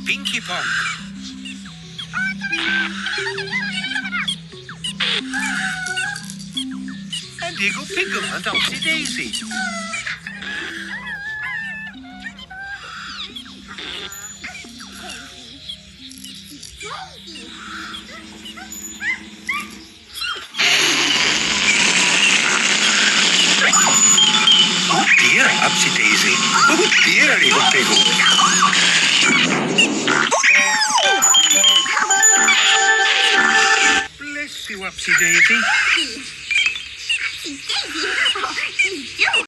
Pinky Ponk. And Iggle Piggle and Upsy Daisy. Oh dear, Upsy Daisy. Oh dear, Iggle Piggle. Bless you, Upsy Daisy.